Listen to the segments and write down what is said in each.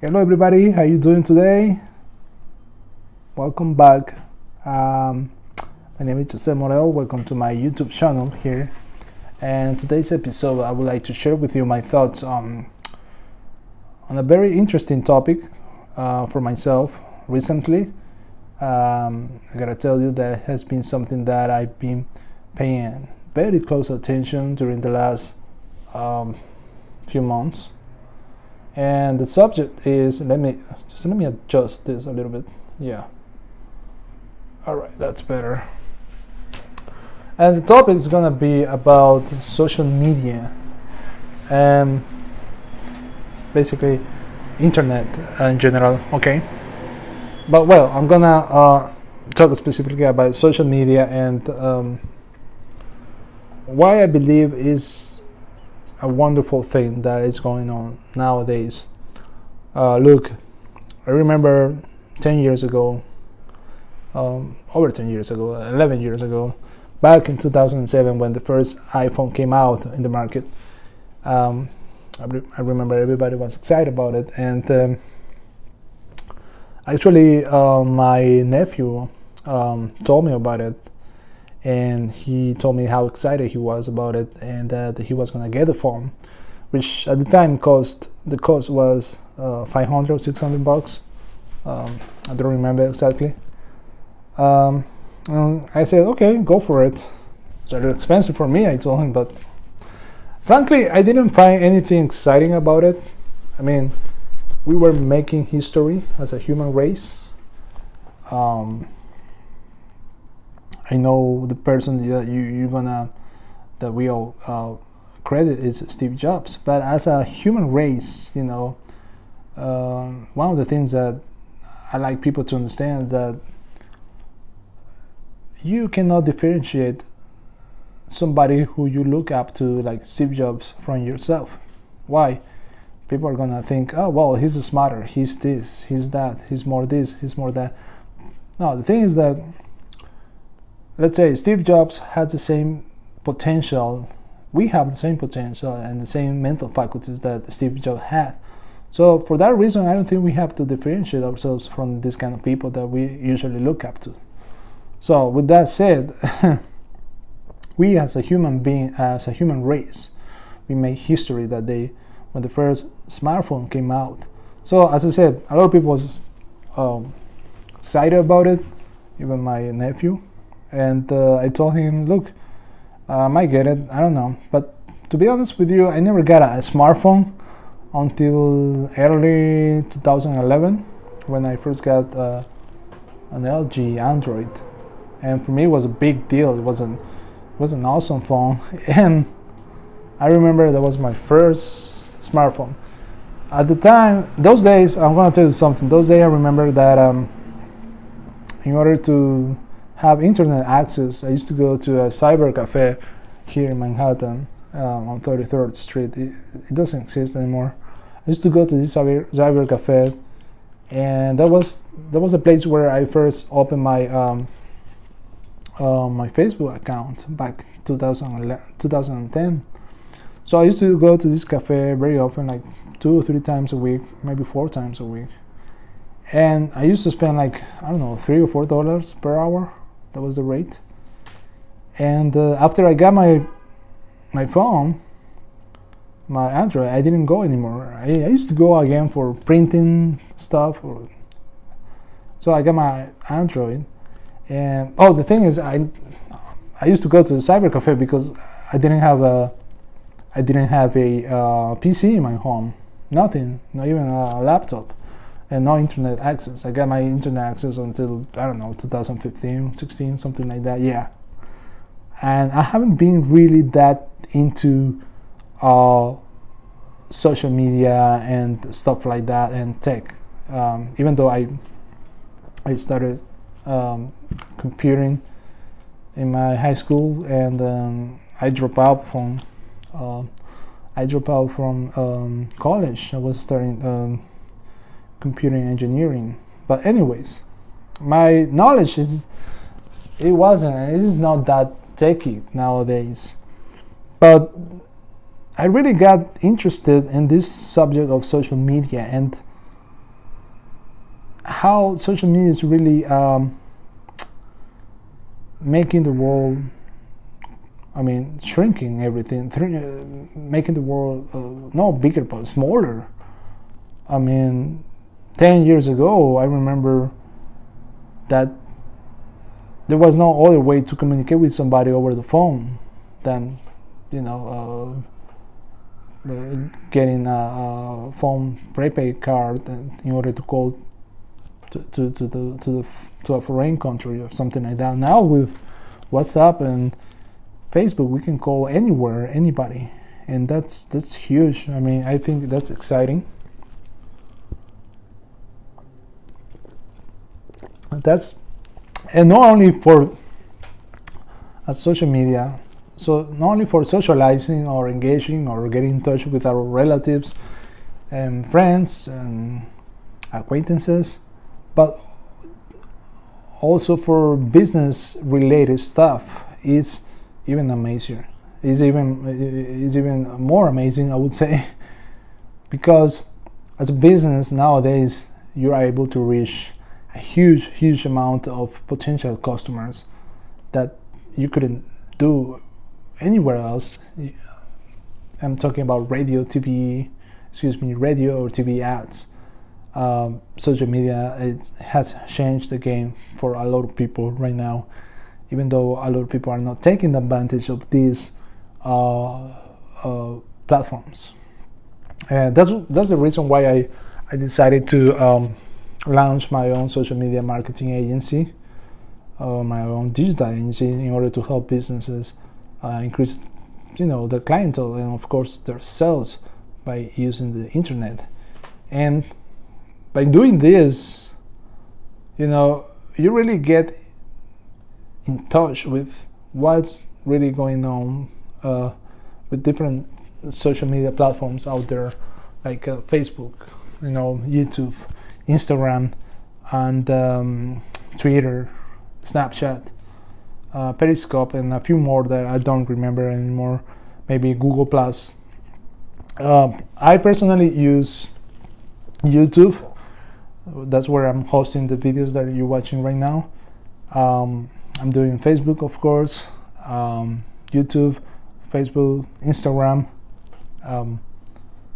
Hello everybody, how you doing today? Welcome back. My name is Jose Morel. Welcome to my YouTube channel here. And today's episode, I would like to share with you my thoughts on a very interesting topic for myself recently. I gotta tell you that it has been something that I've been paying very close attention during the last few months. And the subject is, let me adjust this a little bit. Yeah. All right, that's better. And the topic is gonna be about social media and basically internet in general. Okay. But well, I'm gonna talk specifically about social media and why I believe is a wonderful thing that is going on nowadays. Look, I remember 10 years ago, over 10 years ago, 11 years ago, back in 2007 when the first iPhone came out in the market. I remember everybody was excited about it, and actually my nephew told me about it, and he told me how excited he was about it and that he was gonna get the phone, which at the time the cost was 500, 600 bucks. I don't remember exactly. I said, okay, go for it. It's a little expensive for me, I told him, but frankly, I didn't find anything exciting about it. I mean, we were making history as a human race. I know the person that we all credit is Steve Jobs, but as a human race, one of the things that I like people to understand that you cannot differentiate somebody who you look up to like Steve Jobs from yourself. Why? People are gonna think, oh well, he's smarter, he's this, he's that, he's more this, he's more that. No, the thing is that, let's say Steve Jobs has the same potential, we have the same potential and the same mental faculties that Steve Jobs had. So for that reason, I don't think we have to differentiate ourselves from this kind of people that we usually look up to. So with that said, we as a human being, as a human race, we made history that day when the first smartphone came out. So as I said, a lot of people was excited about it, even my nephew. And I told him, look, I might get it, I don't know. But to be honest with you, I never got a smartphone until early 2011 when I first got an LG Android. And for me, it was a big deal. It was an awesome phone. And I remember that was my first smartphone. At the time, those days, I'm going to tell you something. Those days, I remember that in order to have internet access, I used to go to a cyber cafe here in Manhattan on 33rd Street. It doesn't exist anymore. I used to go to this cyber cafe, and that was a place where I first opened my my Facebook account back 2010. So I used to go to this cafe very often, like 2 or 3 times a week, maybe 4 times a week. And I used to spend like, I don't know, $3 or $4 per hour. That was the rate. And after I got my phone, my Android, I didn't go anymore. I used to go again for printing stuff. So I got my Android. And the thing is, I used to go to the cyber cafe because I didn't have a PC in my home. Nothing, not even a laptop. And no internet access. I got my internet access until, I don't know, 2015, 16, something like that, yeah. And I haven't been really that into social media and stuff like that and tech. Even though I started computing in my high school, and I dropped out from college. I was starting computing engineering, but anyways, my knowledge is not that techy nowadays. But I really got interested in this subject of social media, and how social media is really making the world, shrinking everything, making the world not bigger but smaller. 10 years ago, I remember that there was no other way to communicate with somebody over the phone than, getting a phone prepaid card in order to call to a foreign country or something like that. Now with WhatsApp and Facebook, we can call anywhere, anybody, and that's huge. I think that's exciting. And not only for social media, so not only for socializing or engaging or getting in touch with our relatives and friends and acquaintances, but also for business related stuff. Is even amazing. Is even more amazing, I would say, because as a business nowadays you are able to reach a huge amount of potential customers that you couldn't do anywhere else. I'm talking about radio or TV ads. Social media, it has changed the game for a lot of people right now, even though a lot of people are not taking advantage of these platforms. And that's the reason why I decided to launch my own social media marketing agency, my own digital agency, in order to help businesses increase, the clientele and of course their sales by using the internet. And by doing this, you really get in touch with what's really going on with different social media platforms out there, like Facebook, YouTube, Instagram, and Twitter, Snapchat, Periscope, and a few more that I don't remember anymore. Maybe Google Plus. I personally use YouTube. That's where I'm hosting the videos that you're watching right now. I'm doing Facebook, of course, YouTube, Facebook, Instagram,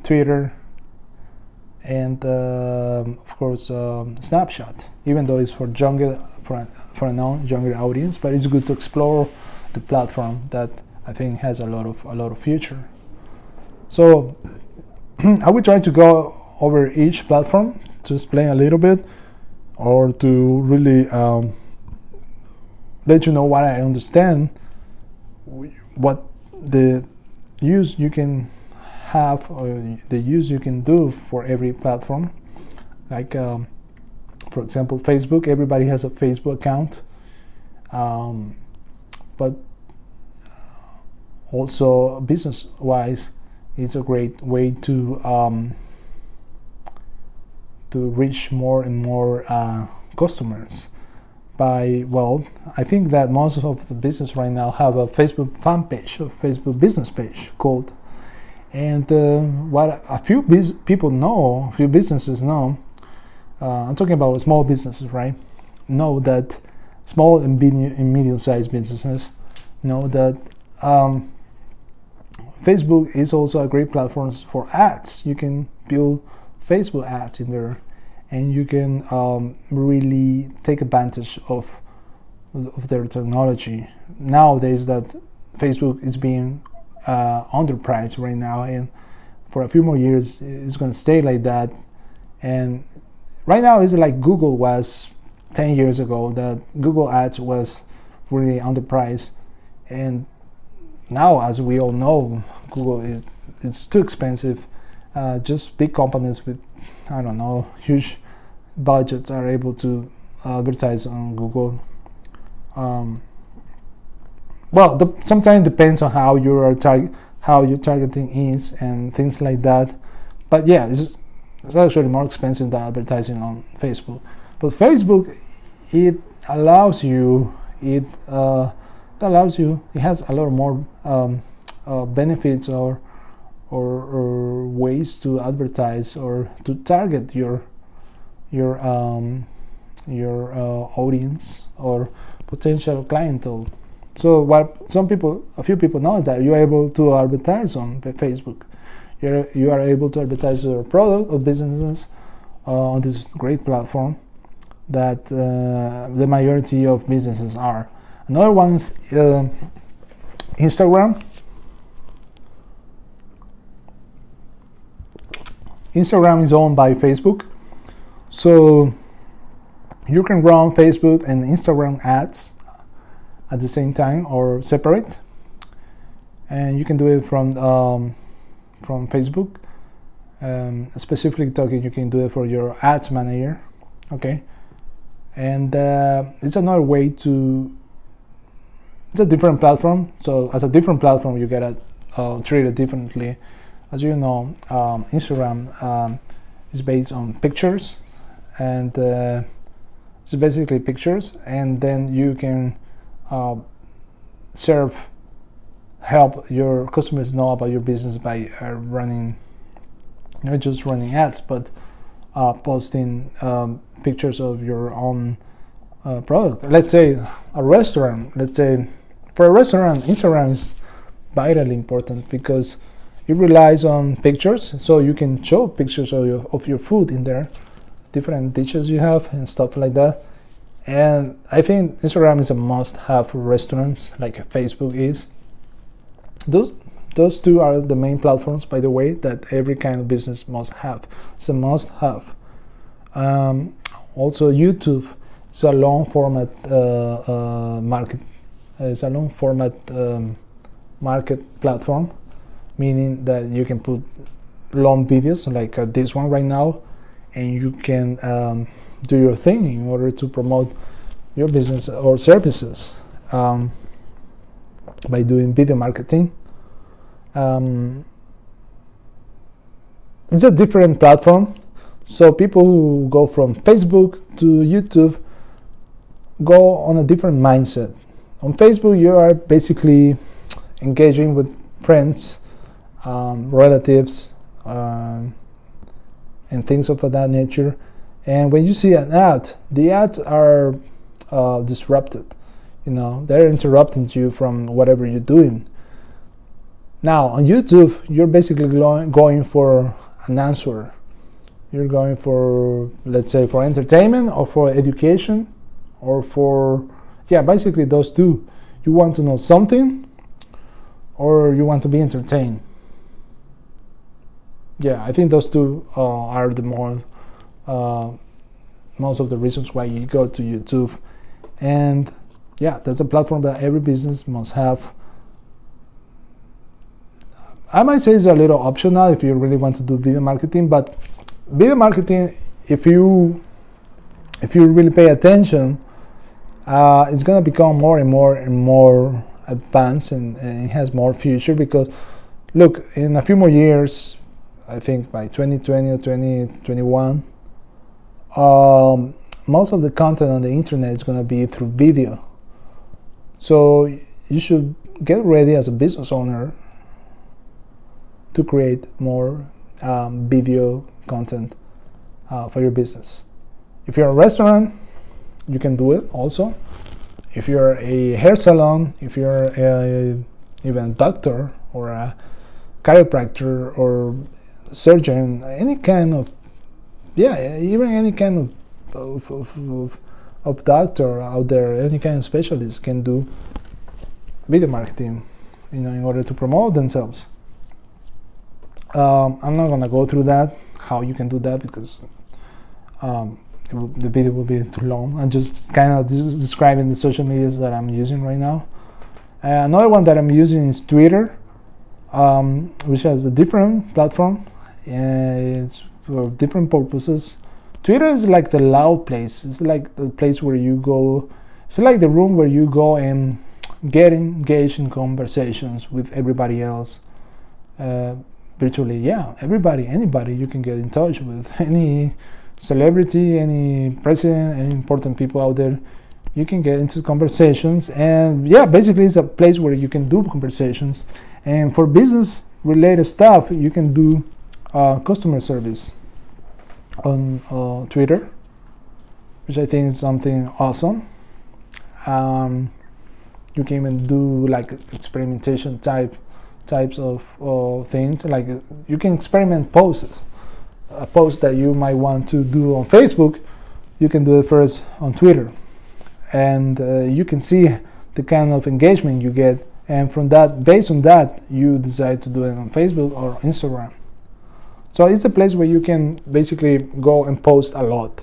Twitter, and of course Snapchat. Even though it's for a younger audience, but it's good to explore the platform that I think has a lot of future. So I will try to go over each platform to explain a little bit, or to really let you know what I understand, what the use you can have or the use you can do for every platform. Like for example, Facebook. Everybody has a Facebook account, but also business-wise, it's a great way to reach more and more customers. I think that most of the business right now have a Facebook fan page or Facebook business page called. And what a few people know, a few businesses know, I'm talking about small businesses, right? Know that small and medium-sized businesses know that Facebook is also a great platform for ads. You can build Facebook ads in there, and you can really take advantage of their technology. Nowadays that Facebook is being underpriced right now, and for a few more years it's going to stay like that. And right now it's like Google was 10 years ago, that Google ads was really underpriced, and now, as we all know, Google it's too expensive. Just big companies with, I don't know, huge budgets are able to advertise on Google. Sometimes depends on how your targeting is and things like that. But yeah, it's actually more expensive than advertising on Facebook. But Facebook, it has a lot more benefits or ways to advertise or to target your your audience or potential clientele. So what a few people know is that you are able to advertise on Facebook. You are able to advertise your product or businesses on this great platform that the majority of businesses are. Another one is Instagram. Instagram is owned by Facebook, so you can run Facebook and Instagram ads at the same time or separate, and you can do it from Facebook. Specifically talking, you can do it for your ads manager, okay? And it's another way to. It's a different platform, so as a different platform, you gotta treat it differently. As you know, Instagram is based on pictures, and it's basically pictures, and then you can help your customers know about your business by running, not just running ads, but posting pictures of your own product. Let's say a restaurant. Let's say for a restaurant, Instagram is vitally important because it relies on pictures, so you can show pictures of your food in there, different dishes you have and stuff like that. And I think Instagram is a must-have for restaurants, like Facebook is. Those two are the main platforms, by the way, that every kind of business must have. It's a must-have. Also, YouTube is a long format market. It's a long format market platform, meaning that you can put long videos like this one right now, and you can do your thing in order to promote your business or services by doing video marketing. It's a different platform, so people who go from Facebook to YouTube go on a different mindset. On Facebook, you are basically engaging with friends, relatives, and things of that nature. And when you see an ad, the ads are disrupted. They're interrupting you from whatever you're doing. Now on YouTube, you're basically going for an answer. You're going for, let's say, for entertainment or for education, or for basically those two. You want to know something, or you want to be entertained. I think those two are the most of the reasons why you go to YouTube. And that's a platform that every business must have. I might say it's a little optional if you really want to do video marketing, but video marketing, if you really pay attention, it's going to become more and more advanced, and it has more future. Because look, in a few more years, I think by 2020 or 2021, most of the content on the internet is going to be through video. So you should get ready as a business owner to create more video content for your business. If you're a restaurant, you can do it also. If you're a hair salon, if you're even a doctor or a chiropractor or surgeon, any kind of even any kind of doctor out there, any kind of specialist can do video marketing, in order to promote themselves. I'm not gonna go through that, how you can do that, because the video will be too long. I'm just kind of describing the social medias that I'm using right now. Another one that I'm using is Twitter, which has a different platform. It's for different purposes. Twitter is like the loud place. It's like the place where you go. It's like the room where you go and get engaged in conversations with everybody else. Virtually, anybody you can get in touch with, any celebrity, any president, any important people out there, you can get into conversations. And basically it's a place where you can do conversations. And for business related stuff, you can do customer service on Twitter. which I think is something awesome. You can even do like experimentation types of things. Like you can experiment posts. A post that you might want to do on Facebook, you can do it first on Twitter, and you can see the kind of engagement you get, and from that, based on that, you decide to do it on Facebook or Instagram. So it's a place where you can basically go and post a lot.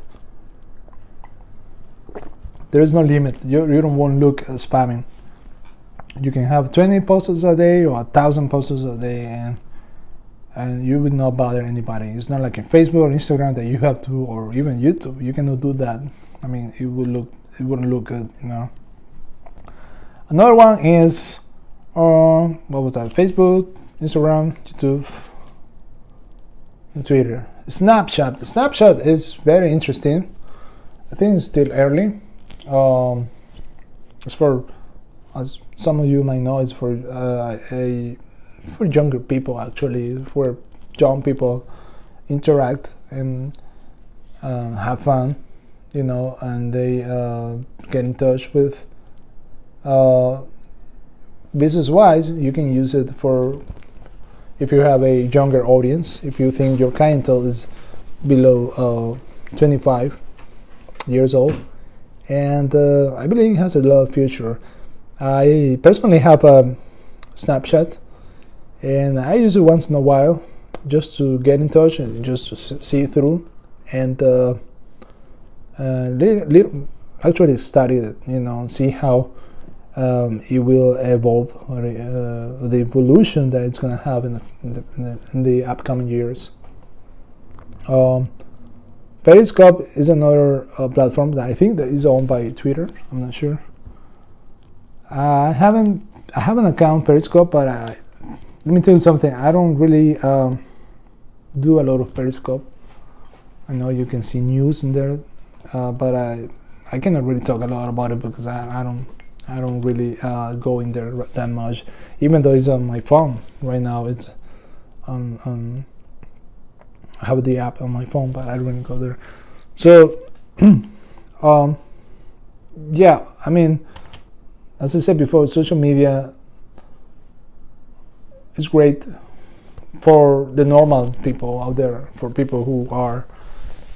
There is no limit. You don't want to look spamming. You can have 20 posts a day or 1,000 posts a day, and you would not bother anybody. It's not like in Facebook or Instagram that you have to, or even YouTube. You cannot do that. I mean, it wouldn't look good, you know. Another one is what was that? Facebook, Instagram, YouTube, and Twitter. Snapchat. Snapchat is very interesting. I think it's still early. It's for, as some of you might know, it's for for younger people, actually, where young people interact and have fun, you know, and they get in touch with. Business-wise, you can use it for if you have a younger audience. If you think your clientele is below 25 years old, and I believe it has a lot of future. I personally have a Snapchat, and I use it once in a while just to get in touch and just to see through, and actually study it, you know, see how it will evolve, or the evolution that it's going to have in the upcoming years. Periscope is another platform that I think that is owned by Twitter. I'm not sure. I have an account Periscope, but let me tell you something. I don't really do a lot of Periscope. I know you can see news in there, but I cannot really talk a lot about it because I don't really go in there that much. Even though it's on my phone right now, it's I have the app on my phone, but I don't really go there. So, yeah, I mean, as I said before, social media is great for the normal people out there, for people who are,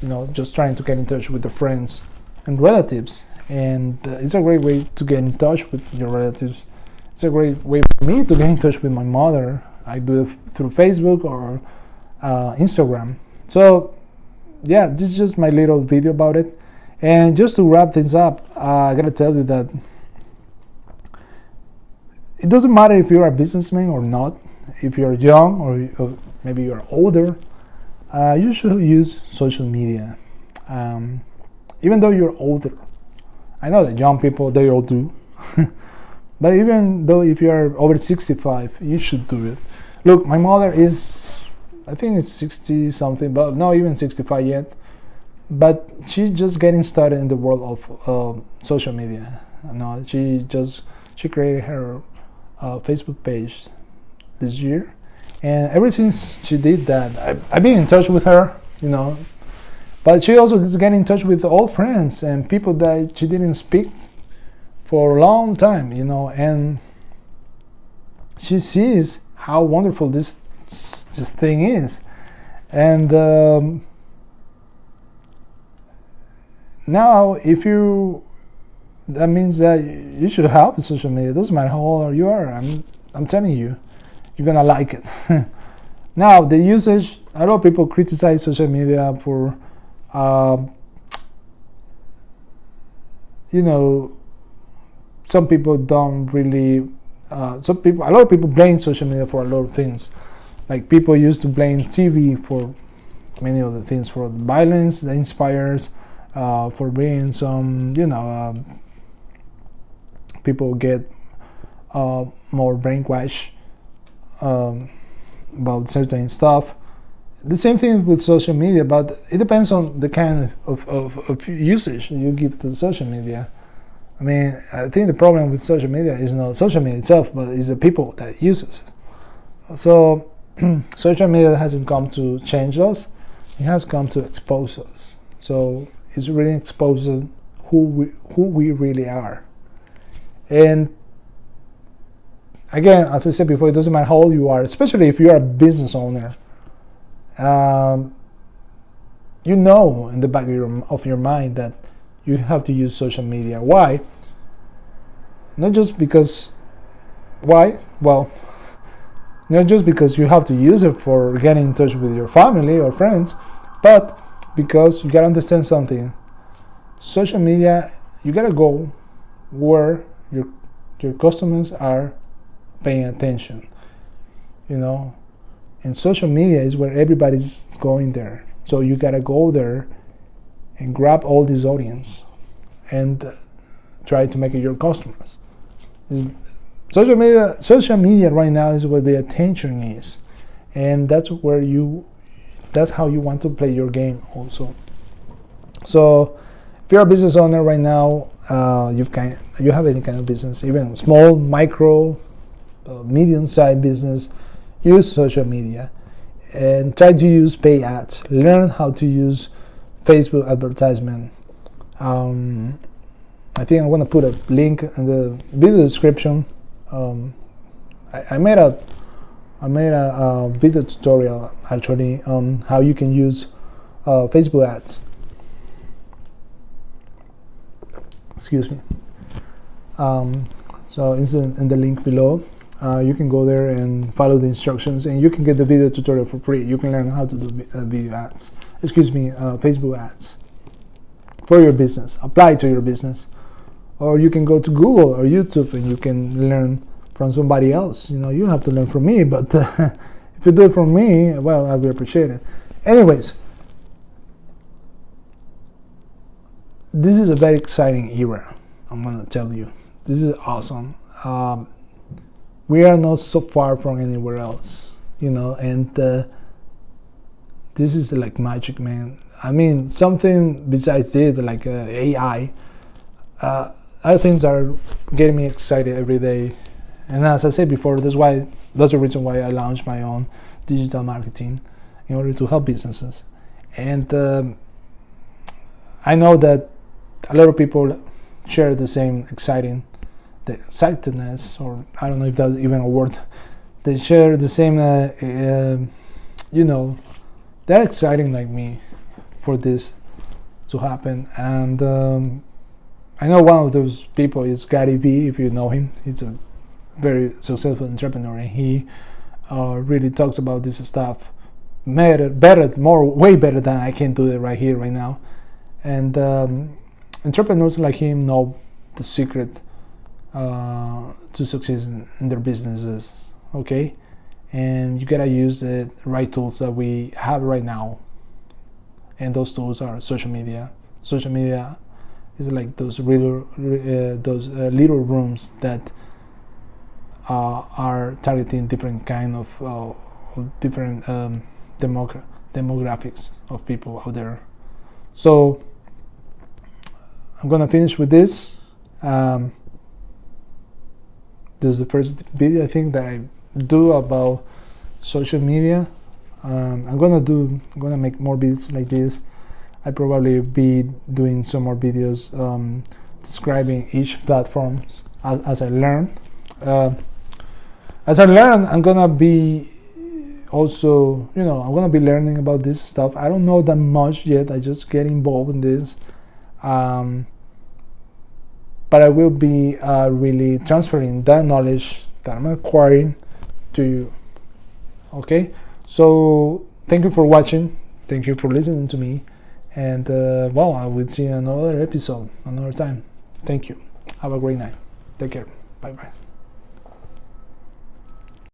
you know, just trying to get in touch with their friends and relatives. And it's a great way to get in touch with your relatives. It's a great way for me to get in touch with my mother. I do it through Facebook or Instagram. So yeah, this is just my little video about it. And just to wrap things up, I gotta tell you that it doesn't matter if you're a businessman or not, if you're young or maybe you're older, you should use social media. Even though you're older, I know that young people, they all do. But even though if you're over 65, you should do it. Look, my mother is, I think it's 60 something, but not even 65 yet. But she's just getting started in the world of social media. No, she created her Facebook page this year, and ever since she did that, I've been in touch with her, you know. But she also is getting in touch with old friends and people that she didn't speak for a long time, you know, and she sees how wonderful this thing is. And now, that means that you should have social media. It doesn't matter how old you are. I'm telling you, you're gonna like it. Now, the usage. A lot of people criticize social media for, you know, some people don't really. A lot of people blame social media for a lot of things. Like people used to blame TV for many other things, for the violence that inspires, for being some, you know, people get more brainwashed about certain stuff. The same thing with social media, but it depends on the kind of usage you give to social media. I mean, I think the problem with social media is not social media itself, but it's the people that uses it. So social media hasn't come to change us, it has come to expose us. So is really exposing who we really are. And again, as I said before, it doesn't matter how old you are, especially if you're a business owner. You know in the back of your mind that you have to use social media. Why? Not just because. Why? Well, not just because you have to use it for getting in touch with your family or friends, but because you gotta understand something. Social media, you gotta go where your customers are paying attention. You know, and social media is where everybody's going there. So you gotta go there and grab all this audience and try to make it your customers. Social media right now is where the attention is, and that's how you want to play your game also. So if you're a business owner right now, you have any kind of business, even small, micro, medium-sized business, use social media and try to use pay ads. Learn how to use Facebook advertisement. I think I'm gonna put a link in the video description. I made a video tutorial actually on how you can use Facebook ads. Excuse me. So it's in the link below. You can go there and follow the instructions, and you can get the video tutorial for free. You can learn how to do video ads. Facebook ads for your business. Apply to your business. Or you can go to Google or YouTube and you can learn from somebody else. You don't have to learn from me, but if you do it from me, well, I will appreciate it. Anyways, this is a very exciting era. I'm gonna tell you, this is awesome. We are not so far from anywhere else, and this is like magic, man. I mean, something besides this, like AI. Other things are getting me excited every day, and as I said before, that's the reason why I launched my own digital marketing in order to help businesses. And I know that a lot of people share the same excitedness, or I don't know if that's even a word. They share the same, they're exciting like me for this to happen. And I know one of those people is Gary Vee, if you know him. He's a very successful entrepreneur, and he really talks about this stuff way better than I can do it right here, right now. And entrepreneurs like him know the secret to success in their businesses, okay? And you gotta use the right tools that we have right now, and those tools are social media. Social media is like those little rooms that are targeting different kind of different demographics of people out there. So I'm gonna finish with this. This is the first video I think that I do about social media. I'm gonna make more videos like this. I probably be doing some more videos describing each platform as I learn. I'm gonna be also, I'm gonna be learning about this stuff. I don't know that much yet. I just get involved in this, but I will be really transferring that knowledge that I'm acquiring to you. Okay, so thank you for watching. Thank you for listening to me. And I will see you in another episode another time. Thank you. Have a great night. Take care. Bye bye.